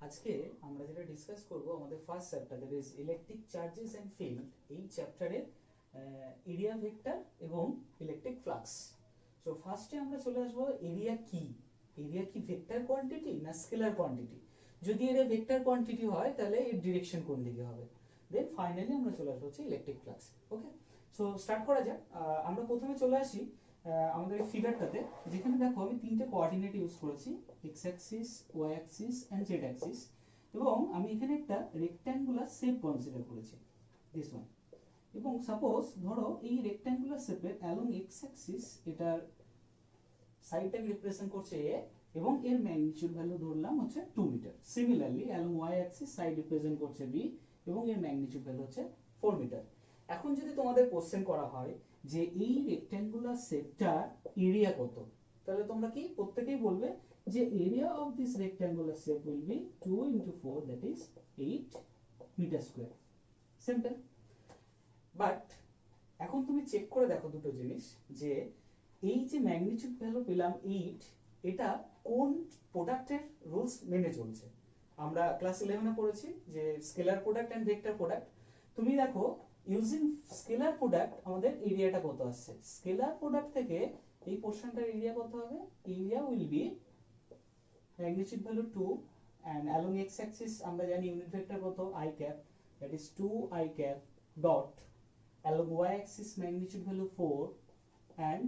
আজকে আমরা যেটা ডিসকাস করব আমাদের first chapter that is electric charges and field. এই চ্যাপ্টারের এরিয়া ভেক্টর এবং ইলেকট্রিক ফ্লাক্স। সো ফার্স্টে আমরা চলে আসবো এরিয়া কি। এরিয়া কি ভেক্টর কোয়ান্টিটি না স্কেলার কোয়ান্টিটি? যদি এটা ভেক্টর কোয়ান্টিটি হয় তাহলে এর ডিরেকশন কোন দিকে হবে। দেন ফাইনালি আমরা চলে আসবো হচ্ছে ইলেকট্রিক ফ্লাক্স। ওকে, সো স্টার্ট করা যাক। আমরা প্রথমে চলে আসি আমাদের এই ফিগারটাতে, যেখানে দেখো আমি তিনটে কোঅর্ডিনেট ইউজ করেছি, X axis, Y axis and Z axis, এবং আমি এখানে একটা রেক্ট্যাঙ্গুলার শেপ কনসিডার করেছি, দিস ওয়ান। এবং সাপোজ ধরো এই রেক্ট্যাঙ্গুলার শেপের অ্যালং এক্স অ্যাক্সিস এটার সাইডটাকে রিপ্রেজেন্ট করছে এ, এবং এর ম্যাগনিটিউড ভ্যালু ধরলাম হচ্ছে 2 metre. Similarly along Y axis side represent করছে বি, এবং এর ম্যাগনিটিউড ভ্যালু হচ্ছে 4 মিটার। এখন যদি তোমাদের কোশ্চেন করা হয় যে এই রেক্ট্যাঙ্গুলার শেপটার এরিয়া কত, তাহলে তোমরা কি প্রত্যেকেই বলবে যে area of this rectangular shape will be 2 into 4, that is 8 metre square. Simple. But এখন তুমি চেক করে দেখো দুটো জিনিস, যে এই যে ম্যাগনিটিউড ভ্যালু পেলাম 8, এটা কোন প্রোডাক্টের রুলস মেনে চলছে। আমরা ক্লাস 11 এ পড়েছি যে scalar product and vector product. তুমি দেখো ইউজিং স্কেলার প্রোডাক্ট আমাদের এরিয়াটা কত আসছে। স্কেলার প্রোডাক্ট থেকে এই পোরশনটার এরিয়া কত হবে? Area will be magnitude value 2, and along x axis আমরা জানি ইউনিট ভেক্টর কত, i cap, that is 2i cap dot along y axis magnitude value 4 and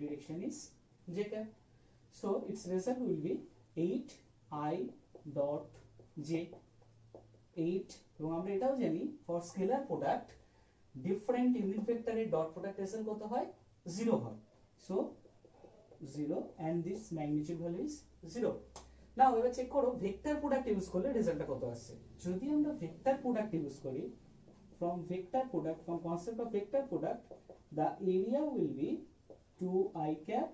direction is j cap. So its result will be 8i dot j 8, এবং আমরা এটাও জানি for scalar product different unit ভেক্টরের dot product result কত হয়? 0 হয়। So 0 and this magnitude value is 0. নাও এবার check করো ভেক্টর প্রোডাক্ট ইউজ করলে রেজাল্টটা কত আসছে। যদি আমরা ভেক্টর প্রোডাক্ট ইউজ করি, from vector product, from concept of vector product, the area will be 2i cap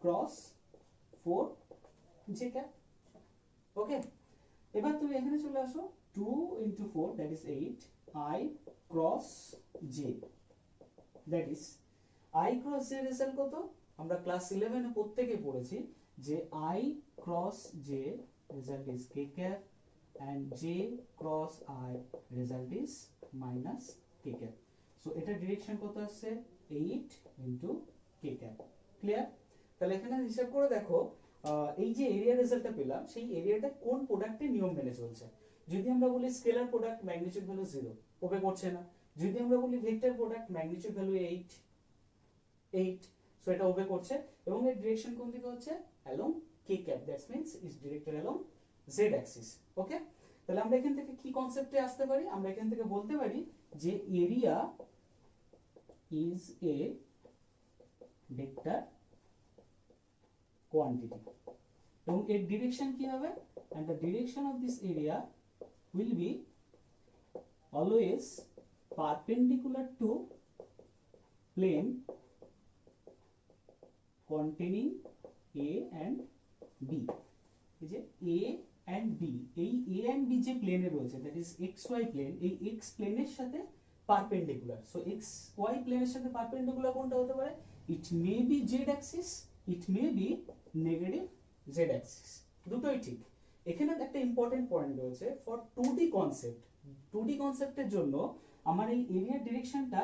cross 4j cap. Okay, এবার তুমি এখানে চলে আসো, 2 into 4 that is 8, i cross j, that is i cross j result কত? আমরা class 11 এ প্রত্যেকই পড়েছি যে i cross j result is k cap and j cross i result is minus k cap. So এটা ডিরেকশন কত আসছে? 8 into k cap. Clear? তাহলে এখানে হিসাব করে দেখো এই যে এরিয়া রেজাল্টটা পেলাম, সেই এরিয়াটা কোন প্রোডাক্টের নিয়ম মেনে চলছে। যদি আমরা বলি স্কেলার প্রোডাক্ট ম্যাগনিটিউড ভ্যালু 0, ওবে করছে না। যদি আমরা বলি vector product magnitude value 8, so এটা ওবে করছে, এবং এর ডিরেকশন কোন দিকে হচ্ছে? Along k cap, that means is directed along z axis. ওকে, তাহলে আমরা এখান থেকে কি কনসেপ্টে আসতে পারি? আমরা এখান থেকে বলতে পারি যে area is a vector quantity, এবং এর ডিরেকশন কি হবে? and the direction of this area will be always perpendicular to plane containing a and b. এই যে a and b, এই a and b যে প্লেনে রয়েছে, that is xy প্লেন, এই x প্লেনের সাথে পারপেন্ডিকুলার। সো xy প্লেনের সাথে পারপেন্ডিকুলার কোনটা হতে পারে? It may be z axis, it may be negative z axis, দুটোই ঠিক। এখানে একটা ইম্পর্টেন্ট পয়েন্ট রয়েছে, ফর 2D কনসেপ্ট, 2D কনসেপ্টের জন্য আমার এই এরিয়ার ডিরেকশনটা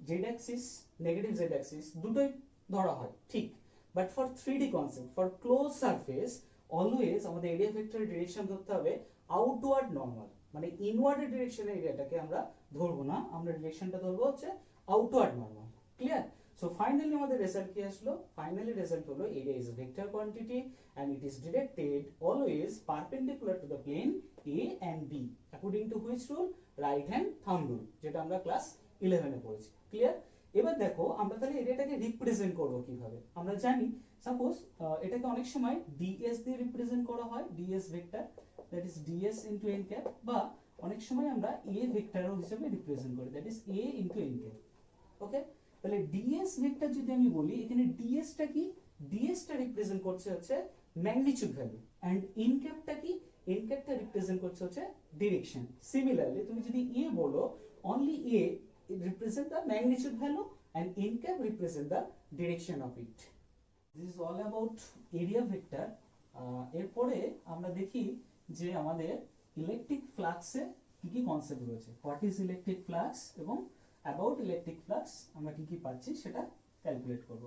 z axis, negative z axis দুটোই ধরা হয়, ঠিক। But for 3D concept, for close surface, always আমাদের এরিয়া ভেক্টরের ডিরেকশন ধরতে হবে আউটওয়ার্ড নরমাল, মানে ইনওয়ার্ডের ডিরেকশনের এরিয়াটাকে আমরা ধরবো না, আমরা ডিরেকশনটা ধরবো হচ্ছে outward normal. Clear? So finally আমাদের রেজাল্ট কি আসলো? ফাইনালি রেজাল্ট হলো area is vector quantity and it is directed always perpendicular to the plane a and b according to which rule? right hand thumb rule, যেটা আমরা class 11 এ পড়েছি। Clear? এবার দেখো আমরা তাহলে এরিয়াটাকে রিপ্রেজেন্ট করব কিভাবে। আমরা জানি সাপোজ এটাকে অনেক সময় ds দিয়ে রিপ্রেজেন্ট করা হয়, ds vector, that is ds into n cap, বা অনেক সময় আমরা a ভেক্টর হিসেবে রিপ্রেজেন্ট করি, that is a into n cap। ওকে, তাহলে ds ভেক্টর যদি আমি বলি, এখানে ds টা কি? ds টা রিপ্রেজেন্ট করছে হচ্ছে ম্যাগনিটিউড ভ্যালু, and n ক্যাপটা কি? n ক্যাপটা রিপ্রেজেন্ট করছে হচ্ছে ডিরেকশন। সিমিলারলি তুমি যদি a বলো, only a represent the magnitude value and n cap represent the direction of it. This is all about area vector. এরপরে আমরা দেখি যে আমাদের ইলেকট্রিক ফ্লাক্সে কি কি কনসেপ্ট রয়েছে, হোয়াট ইজ ইলেকট্রিক ফ্লাক্স এবং অ্যাবাউট ইলেকট্রিক ফ্লাক্স আমরা কি কি পাচ্ছি সেটা ক্যালকুলেট করব।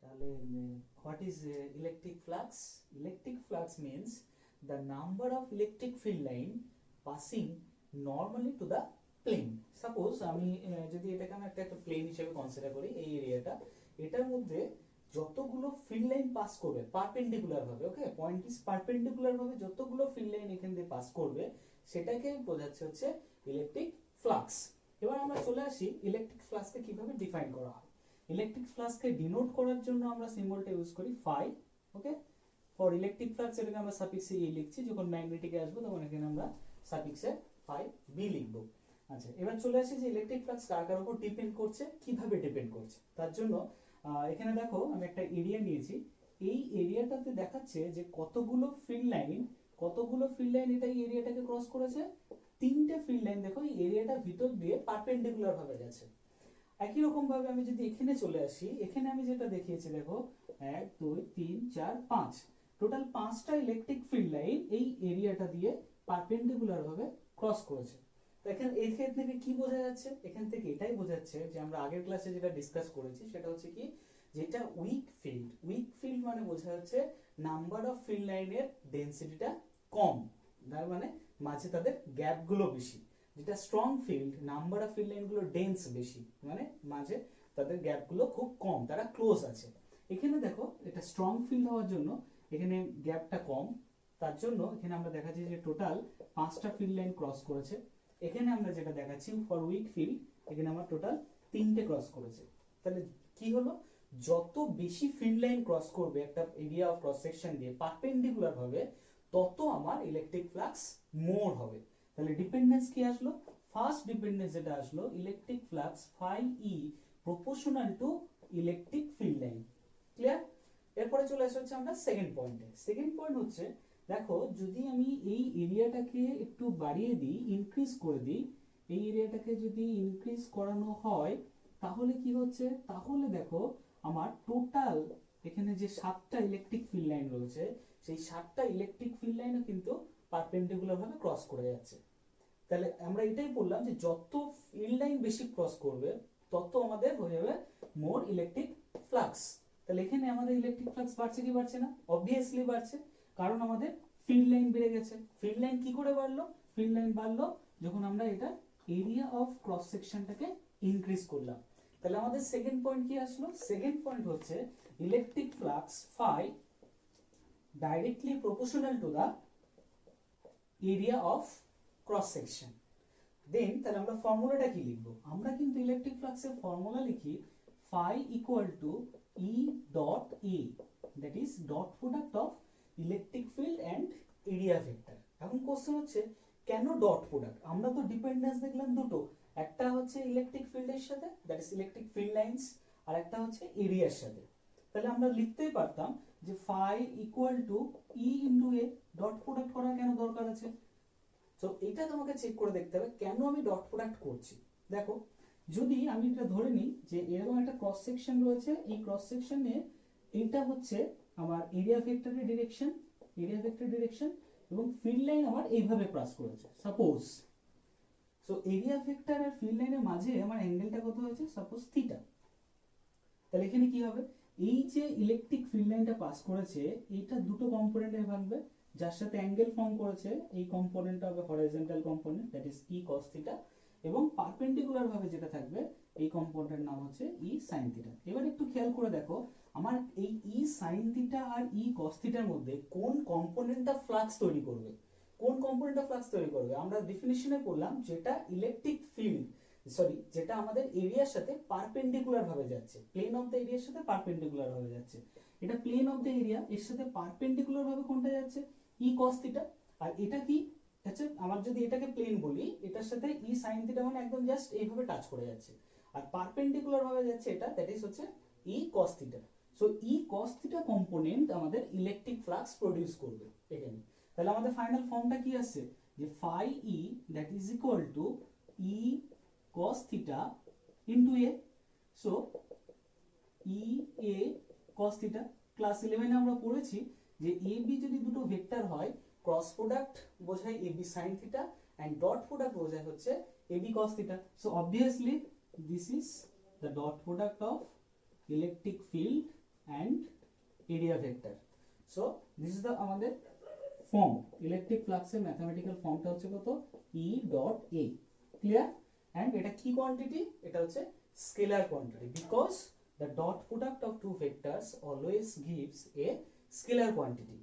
তাহলে what is electric flux? Electric flux means the number of electric field line passing normally to the plane. Suppose আমি যদি এটাকে আমি একটা প্লেন হিসেবে কনসিডার করি, এই এরিয়াটা, এটার মধ্যে যতগুলো ফিল্ড লাইন পাস করবে পারপেন্ডিকুলার ভাবে, ওকে, পয়েন্ট ইজ পারপেন্ডিকুলার ভাবে যতগুলো ফিল্ড লাইন এখান দিয়ে পাস করবে সেটাকে বোঝাচ্ছে হচ্ছে ইলেকট্রিক ফ্লাক্স। এবার আমরা চলে আসি ইলেকট্রিক ফ্লাক্সকে কিভাবে ডিফাইন করা হয়। ইলেকট্রিক ফ্লাক্সকে ডিনোট করার জন্য আমরা সিম্বলটা ইউজ করি phi, okay. For electric flux এটাকে আমরা সাফিক্সে ই লিখছি, যখন ম্যাগনেটিকে আসবো তখন এখানে আমরা সাফিক্সে ফাই বি লিখবো। আচ্ছা, এবার চলে আসি যে ইলেকট্রিক ফ্লাক্স কার কার উপর ডিপেন্ড করছে, কিভাবে ডিপেন্ড করছে। তার জন্য এখানে দেখো আমি একটা এরিয়া নিয়েছি, এই এরিয়াটাতে দেখাচ্ছে যে কতগুলো ফিল্ড লাইন এটা এই এরিয়াটাকে ক্রস করেছে। তিনটে ফিল্ড লাইন দেখো এই এরিয়াটার ভিতর দিয়ে পারপেন্ডিকুলার ভাবে গেছে। একই রকম ভাবে আমি যদি এখানে চলে আসি, এখানে আমি যেটা দেখিয়েছি দেখো 1 2 3 4 5, টোটাল 5টা ইলেকট্রিক ফিল্ড লাইন এই এরিয়াটা দিয়ে পারপেন্ডিকুলার ভাবে ক্রস করেছে। দেখেন এখান থেকে কি বোঝা যাচ্ছে, এখান থেকে এটাই বোঝা যাচ্ছে যে আমরা আগের ক্লাসে যেটা ডিসকাস করেছি সেটা হচ্ছে কি, যেটা উইক ফিল্ড মানে বোঝা যাচ্ছে নাম্বার অফ ফিল্ড লাইনের ডেনসিটিটা কম, তার মানে মাঝে তাদের গ্যাপ গুলো বেশি। যেটা strong field, number of field line গুলো ডেন্স বেশি, মানে মাঝে তাদের গ্যাপ গুলো খুব কম, তারা ক্লোজ আছে। এখানে দেখো এটা স্ট্রং ফিল্ড হওয়ার জন্য এখানে গ্যাপটা কম, তার জন্য এখানে আমরা দেখাচ্ছি যে টোটাল 5টা ফিল্ড লাইন ক্রস করেছে। এখানে আমরা যেটা দেখাচ্ছি ফর উইক ফিল্ড, এখানে আমার টোটাল 3টে ক্রস করেছে। তাহলে কি হলো, যত বেশি ফিল্ড লাইন ক্রস করবে একটা এরিয়া অফ ক্রস সেকশন দিয়ে পারপেন্ডিকুলার ভাবে, তত আমার ইলেকট্রিক ফ্লাক্স মোর হবে। তাহলে ডিপেন্ডেন্স কি আসলো, ফার্স্ট ডিপেন্ডেন্স যেটা আসলো, electric flux phi E proportional to electric field line. Clear? এরপরে চলে আসছে হচ্ছে আমরা সেকেন্ড পয়েন্টে। সেকেন্ড পয়েন্ট হচ্ছে দেখো, যদি আমি এই এরিয়াটাকে একটু বাড়িয়ে দিই, ইনক্রিজ করে দিই, এই এরিয়াটাকে যদি ইনক্রিজ করানো হয় তাহলে কি হচ্ছে, তাহলে দেখো আমার টোটাল এখানে যে 7টা ইলেকট্রিক ফিল্ড লাইন রয়েছে সেই 7টা ইলেকট্রিক ফিল্ড লাইনও কিন্তু পারপেন্ডিকুলার ভাবে ক্রস করে যাচ্ছে। তাহলে আমরা এটাই বললাম যে যত ফিল্ড লাইন বেশি ক্রস করবে তত আমাদের হয়ে যাবে মোর ইলেকট্রিক ফ্লাক্স। তাহলে এখানে আমাদের ইলেকট্রিক ফ্লাক্স বাড়ছে কি বাড়ছে না? অবভিয়াসলি বাড়ছে, কারণ আমাদের ফিল্ড লাইন বেড়ে গেছে। ফিল্ড লাইন কি করে বাড়লো? ফিল্ড লাইন বাড়লো যখন আমরা এটা এরিয়া অফ ক্রস সেকশনটাকে ইনক্রিজ করলাম। তাহলে আমাদের সেকেন্ড পয়েন্ট কি আসলো? সেকেন্ড পয়েন্ট হচ্ছে electric flux phi directly proportional to the area of cross section. Then তাহলে আমরা ফর্মুলাটা কি লিখবো? আমরা কিন্তু ইলেকট্রিক ফ্লাক্সের ফর্মুলা লিখি phi equal to E dot A, that is dot product of electric field and area vector. এখন কোশ্চেন হচ্ছে কেন ডট প্রোডাক্ট? আমরা তো ডিপেন্ডেন্স দেখলাম দুটো, একটা হচ্ছে ইলেকট্রিক ফিল্ডের সাথে, that is electric field lines, আর একটা হচ্ছে এরিয়ার সাথে। তাহলে আমরা লিখতেই পারতাম যে phi equal to E into A, dot product করার কেন দরকার আছে? তো এটা তোমাকে চেক করে দেখতে হবে কেন আমি ডট প্রোডাক্ট করছি। দেখো, যদি আমি এটা ধরে নিই যে এরকম একটা ক্রস সেকশন রয়েছে, এই ক্রস সেকশনে এইটা হচ্ছে আমার এরিয়া ভেক্টরের ডিরেকশন, এবং ফিল্ড লাইন আমার এইভাবে ক্রস করেছে সাপোজ। সো এরিয়া ভেক্টর আর ফিল্ড লাইনের মাঝে আমার অ্যাঙ্গেলটা কত হয়েছে? Suppose theta. তাহলে এখানে কি হবে, এই যে ইলেকট্রিক ফিল্ড লাইনটা পাস করেছে এইটা দুটো কম্পোনেন্টে ভাঙবে, যার সাথে অ্যাঙ্গেল ফর্ম করেছে এই কম্পোনেন্টটা হবে horizontal component, that is E cos theta, এবং পারপেন্ডিকুলার ভাবে যেটা থাকবে এই কম্পোনেন্টের নাম হচ্ছে ই sin থিটা। এবার একটু খেয়াল করে দেখো আমার এই ই sin থিটা আর ই cos থিটার মধ্যে কোন কম্পোনেন্টটা ফ্লাক্স তৈরি করবে? আমরা ডেফিনিশনে পড়লাম যেটা ইলেকট্রিক ফিল্ড, সরি, যেটা আমাদের এরিয়ার সাথে পারপেন্ডিকুলার ভাবে যাচ্ছে, প্লেন অফ দ্য এরিয়ার সাথে পারপেন্ডিকুলার ভাবে যাচ্ছে। এটা প্লেন অফ দ্য এরিয়া, এর সাথে পারপেন্ডিকুলার ভাবে কোনটা যাচ্ছে? ই cos থিটা। আর এটা কি আচ্ছা, আমার যদি এটাকে প্লেন বলি, এটার সাথে ই sin থিটা মানে একদম জাস্ট এইভাবে টাচ করে যাচ্ছে, আর পারপেন্ডিকুলার ভাবে যাচ্ছে এটা, দ্যাট ইজ হচ্ছে ই cos থিটা। সো ই cos থিটা কম্পোনেন্ট আমাদের ইলেকট্রিক ফ্লাক্স প্রডিউস করবে এখানে। তাহলে আমাদের ফাইনাল ফর্মটা কি আসছে, যে phi e that is equal to e cos theta into a. So e a cos theta, class 11 আমরা পড়েছি যে a b যদি দুটো ভেক্টর হয় ক্রস প্রোডাক্ট বোঝায় AB sine theta and dot product বোঝায় হচ্ছে AB cos theta. So obviously this is the dot product of electric field and area vector. So this is the আমাদের form, electric ফ্লাক্সের mathematical ফর্মটা হচ্ছে কত, E dot A. Clear? And এটা কি কোয়ান্টিটি, এটা হচ্ছে scalar quantity, because the dot product of two vectors always gives a scalar quantity.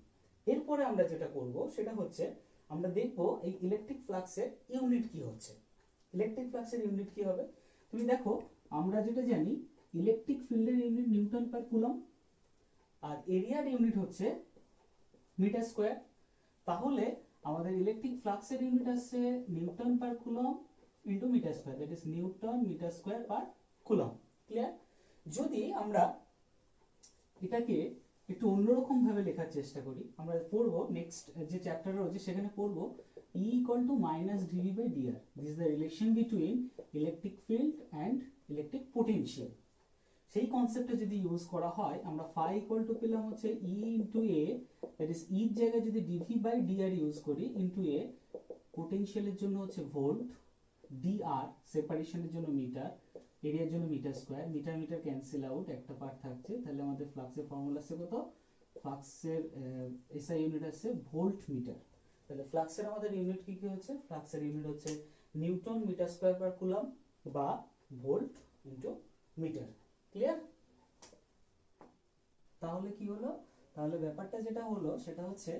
এরপরে আমরা যেটা করব সেটা হচ্ছে আমরা দেখব এই ইলেকট্রিক ফ্লাক্সের ইউনিট কি হচ্ছে। ইলেকট্রিক ফ্লাক্সের ইউনিট কি হবে, তুমি দেখো আমরা যেটা জানি ইলেকট্রিক ফিল্ডের ইউনিট নিউটন পার কুলম আর এরিয়ার ইউনিট হচ্ছে মিটার স্কয়ার। তাহলে আমাদের ইলেকট্রিক ফ্লাক্সের ইউনিট আসছে newton per coulomb into metre square, that is newton metre square per coulomb. Clear? যদি আমরা এটাকে একটু অন্যরকম ভাবে লেখার চেষ্টা করি, আমরা পড়বো নেক্সট যে চ্যাপ্টার রয়েছে সেখানে পড়বো E equal to minus dV by dr. This is the relation between electric field and electric potential. সেই কনসেপ্টে যদি ইউজ করা হয় আমরা phi equal to পেলাম হচ্ছে E into A, that is E এর জায়গায় যদি dV by dr ইউজ করি into A, পোটেনশিয়ালের জন্য হচ্ছে ভোল্ট, dr সেপারেশনের জন্য মিটার, এরিয়ার জন্য metre square, metre metre cancel out, একটা পার্ট থাকছে, তাহলে আমাদের ফ্লাক্সের ফর্মুলা আছে কত, ফ্লাক্সের এসআই ইউনিট আছে ভোল্ট মিটার। তাহলে ফ্লাক্সের আমাদের ইউনিট কি কি হচ্ছে, ফ্লাক্সের ইউনিট হচ্ছে newton metre square per coulomb বা ভোল্ট ইনটু মিটার। ক্লিয়ার? তাহলে কি হলো, তাহলে ব্যাপারটা যেটা হলো সেটা হচ্ছে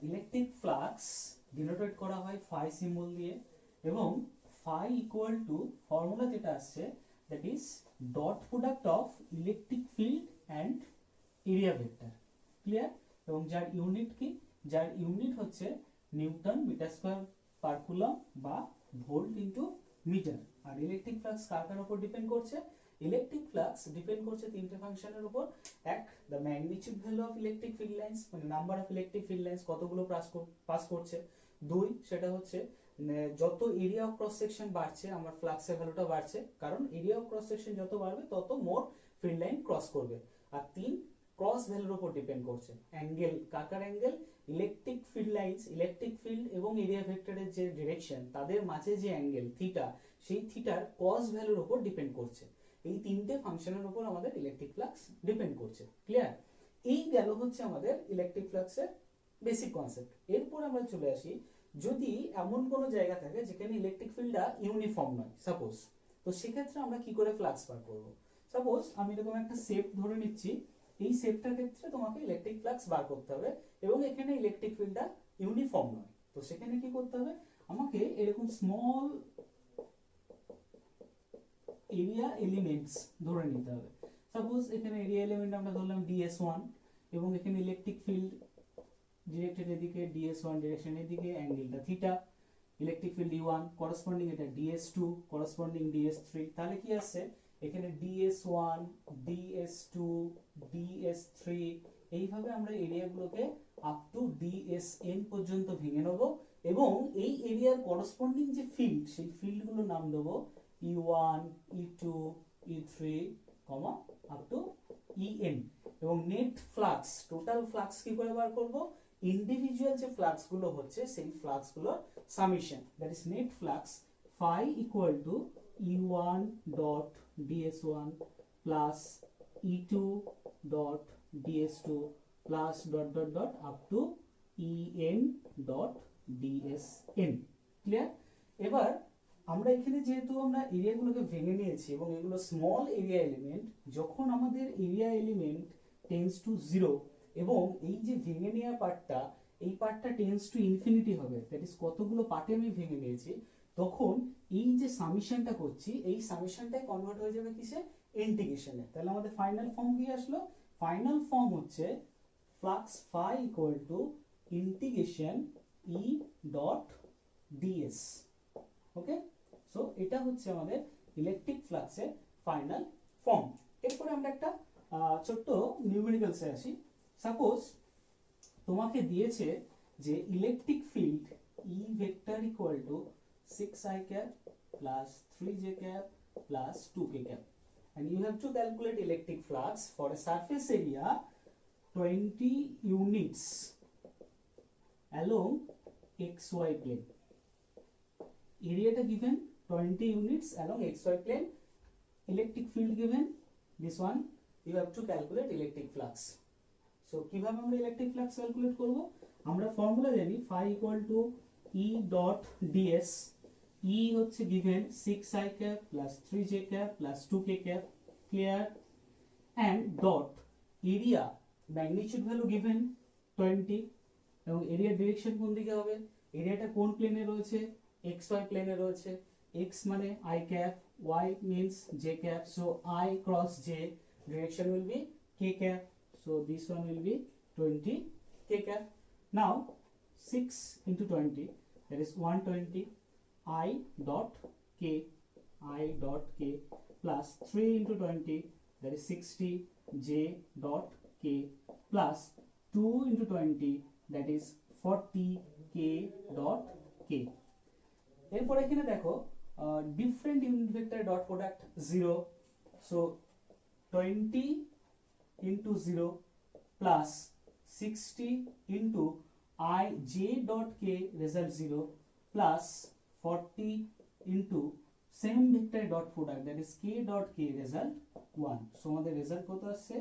ইলেকট্রিক ফ্লাক্স ডিনোটেড করা হয় ফাই সিম্বল দিয়ে, এবং ফাই ইকুয়াল টু ফর্মুলা যেটা আসছে that is dot product of electric field and area vector. Clear? এবং যার ইউনিট কি, যার ইউনিট হচ্ছে newton metre square per coulomb বা ভোল্ট ইনটু মিটার। আর ইলেকট্রিক ফ্লাক্স কার কার উপর ডিপেন্ড করছে, ইলেকট্রিক ফ্লাক্স ডিপেন্ড করছে তিনটে ফাংশনের উপর। এক, the magnitude value of electric field lines, মানে number of electric field lines কতগুলো পাস করছে। দুই, সেটা হচ্ছে যত এরিয়া অফ ক্রস সেকশন বাড়ছে আমার ফ্লাক্সের ভ্যালুটা বাড়ছে, কারণ এরিয়া অফ ক্রস সেকশন যত বাড়বে তত মোর ফিল্ড লাইন ক্রস করবে। আর তিন, ক্রস ভ্যালুর উপর ডিপেন্ড করছে অ্যাঙ্গেল, কাকার angle, electric field lines, electric field এবং এরিয়া ভেক্টরের যে ডিরেকশন তাদের মাঝে যে অ্যাঙ্গেল থিটা, সেই থিটার কস ভ্যালুর উপর ডিপেন্ড করছে। এই তিনটে ফাংশনের উপর আমাদের ইলেকট্রিক ফ্লাক্স ডিপেন্ড করছে। ক্লিয়ার? এই গেল হচ্ছে আমাদের ইলেকট্রিক ফ্লাক্সের বেসিক কনসেপ্ট। এরপর আমরা চলে আসি, যদি এমন কোনো জায়গা থাকে যেখানে ইলেকট্রিক ফিল্ডটা ইউনিফর্ম নয় সাপোজ, তো সেক্ষেত্রে আমরা কি করে ফ্লাক্স বার করব। সাপোজ আমি এরকম একটা শেপ ধরে নিচ্ছি, এই শেপটার ক্ষেত্রে তোমাকে ইলেকট্রিক ফ্লাক্স বার করতে হবে এবং এখানে ইলেকট্রিক ফিল্ডটা ইউনিফর্ম নয়, তো সেখানে কি করতে হবে, আমাকে এরকম স্মল এরিয়া এলিমেন্টস ধরে নিতে হবে। সাপোজ এখানে এরিয়া এলিমেন্ট আমরা ধরলাম ds1 এবং এখানে ইলেকট্রিক ফিল্ড ডিরেক্টেড এদিকে, ds1 ডিরেকশন এদিকে, অ্যাঙ্গেলটা theta, electric field e1 corresponding এটা ds2 করেসপন্ডিং ds3, তাহলে কি আসছে এখানে ds1 ds2 ds3, এইভাবে আমরা এরিয়াগুলোকে আপ টু dsn পর্যন্ত ভেঙে নেব এবং এই এরিয়ার করেসপন্ডিং যে ফিল্ড সেই ফিল্ডগুলোর নাম দেব e1 e2 e3 up to en। এবং নেট ফ্লাক্স, টোটাল ফ্লাক্স কি করে বার করব, ইন্ডিভিজুয়াল যে ফ্লাক্স গুলো হচ্ছে সেই ফ্লাক্স গুলোর summation, that is net flux phi equal to e1 dot ds1 plus e2 dot ds2 plus dot dot dot up to en dot dsn। Clear? এবার আমরা এখানে যেহেতু আমরা এরিয়াগুলোকে ভেঙে নিয়েছি এবং এগুলো স্মল এরিয়া এলিমেন্ট, যখন আমাদের এরিয়া এলিমেন্ট টেন্ডস টু 0 এবং এই যে ভেঙে নেওয়া পার্টটা, এই পার্টটা টেন্ডস টু ইনফিনিটি হবে, দ্যাট ইজ কতগুলো পার্টে আমি ভেঙে নিয়েছি, তখন এই যে সামেশনটা করছি এই সামেশনটাই কনভার্ট হয়ে যাবে কিসে, ইন্টিগ্রেশনে। তাহলে আমাদের ফাইনাল ফর্ম কি আসলো, ফাইনাল ফর্ম হচ্ছে flux phi equal to integration e dot ds। Okay, so এটা হচ্ছে আমাদের ইলেকট্রিক ফ্লাক্সের ফাইনাল ফর্ম। এরপরে আমরা একটা ছোট্ট নিউমেরিক্যালসে আসি। সাপোজ তোমাকে দিয়েছে যে electric field E vector equal to 6i cap plus 3j cap plus 2k cap, and you have to calculate electric flux for a surface area 20 units along xy plane. Area given 20 units along xy plane. Electric field given this one. You have to calculate electric flux. So কিভাবে আমরা electric flux calculate করব? আমরা formula জানি phi equal to E dot ds. E হচ্ছে given 6i cap plus 3j cap plus 2k cap. Clear? And dot area magnitude value given 20 এবং area direction কোন দিকে হবে? এরিয়াটা কোন প্লেনে রয়েছে? xy প্লেনে রয়েছে। x মানে i cap, y means j cap, so I cross j direction will be k cap, so this one will be 20 k cap. Now 6 into 20, that is 120 I dot k plus 3 into 20, that is 60 j dot k plus 2 into 20, that is 40 k dot k. এরপর এখানে দেখো different unit vector dot product 0, so 20 into 0 plus 60 into I j dot k result 0 plus 40 into same vector dot product, that is k dot k result 1. So আমাদের result কত আসছে?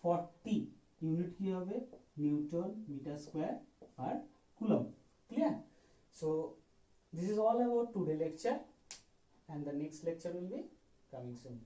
40 unit কি হবে? Newton metre square per coulomb. Clear? So this is all about today's lecture, and the next lecture will be coming soon.